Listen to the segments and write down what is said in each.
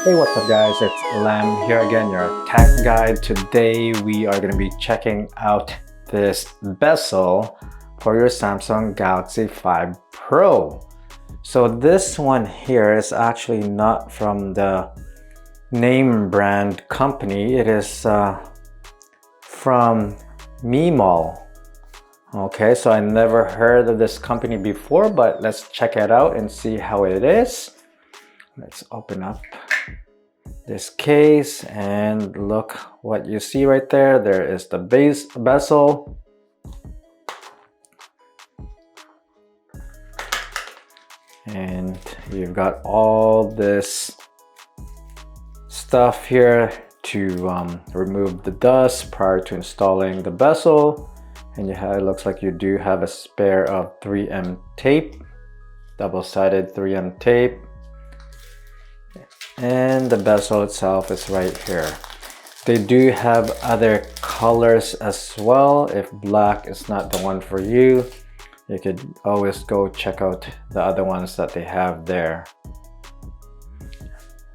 Hey, what's up guys, it's Lam here again, your tech guide. Today we are going to be checking out this bezel for your Samsung Galaxy 5 Pro. So this one here is actually not from the name brand company, it is from Mimol. Okay, so I never heard of this company before, but let's check it out and see how it is. Let's open up this case and look what you see right there. There is the bezel. And you've got all this stuff here to remove the dust prior to installing the bezel. And it looks like you do have a spare of 3M tape, double-sided 3M tape. And the bezel itself is right here. They do have other colors as well. If black is not the one for you, you could always go check out the other ones that they have there.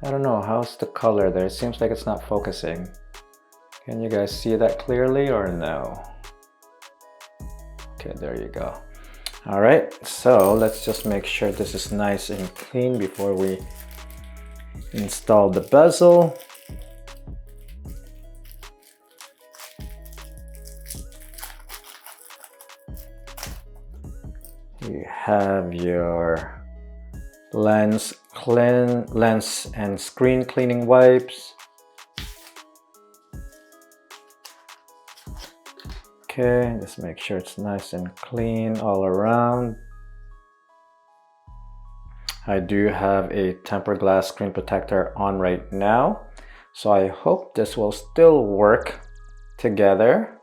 I don't know, how's the color there? It seems like it's not focusing. Can you guys see that clearly or no? Okay, there you go. All right, so let's just make sure this is nice and clean before we install the bezel. You have your lens and screen cleaning wipes. Okay, just make sure it's nice and clean all around. I do have a tempered glass screen protector on right now, so I hope this will still work together.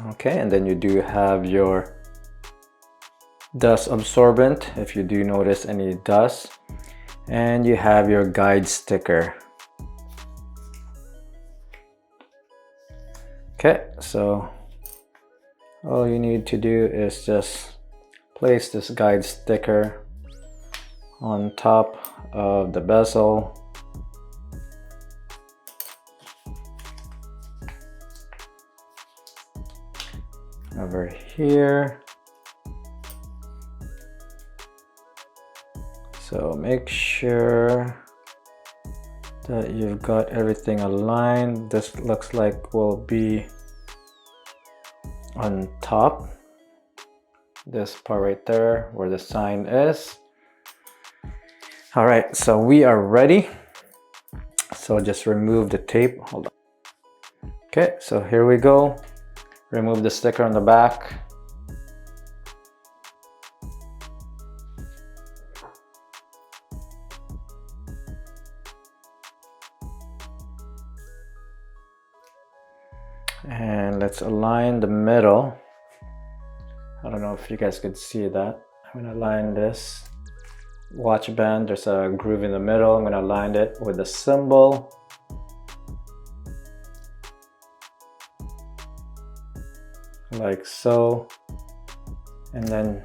Okay, and then you do have your dust absorbent if you do notice any dust, and you have your guide sticker. Okay, so all you need to do is just place this guide sticker on top of the bezel. Over here. So make sure that you've got everything aligned. This looks like will be on top. This part right there where the sign is. All right, so we are ready. So just remove the tape. Hold on. Okay, so here we go. Remove the sticker on the back. And let's align the middle. I don't know if you guys could see that. I'm gonna align this watch band. There's a groove in the middle. I'm gonna align it with the symbol. Like so. And then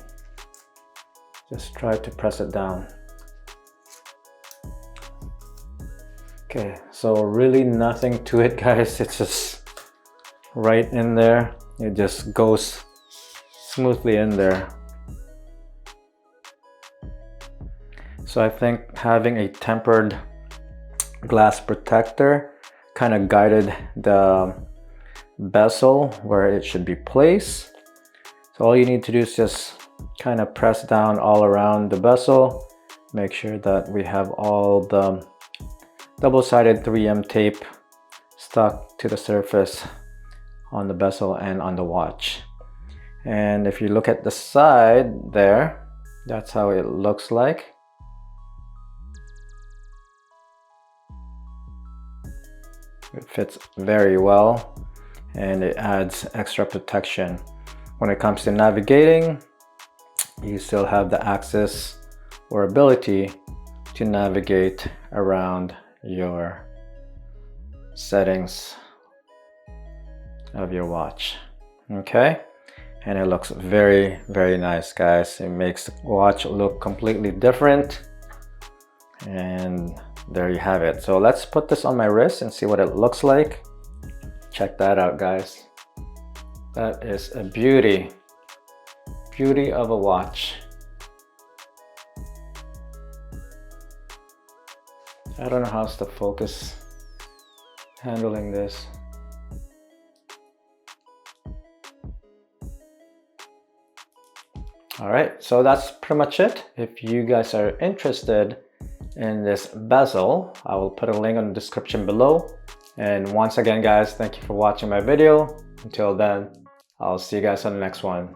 just try to press it down. Okay, so really nothing to it, guys. It's just right in there. It just goes smoothly in there. So I think having a tempered glass protector kind of guided the bezel where it should be placed. So all you need to do is just kind of press down all around the bezel. Make sure that we have all the double-sided 3M tape stuck to the surface on the bezel and on the watch. And if you look at the side there, that's how it looks like. It fits very well and it adds extra protection. When it comes to navigating, you still have the access or ability to navigate around your settings of your watch. Okay, and it looks very, very nice, guys. It makes the watch look completely different. And there you have it. So let's put this on my wrist and see what it looks like. Check that out, guys. That is a beauty of a watch. I don't know how's the focus handling this. All right, so that's pretty much it. If you guys are interested in this bezel, I will put a link in the description below. And once again, guys, thank you for watching my video. Until then, I'll see you guys on the next one.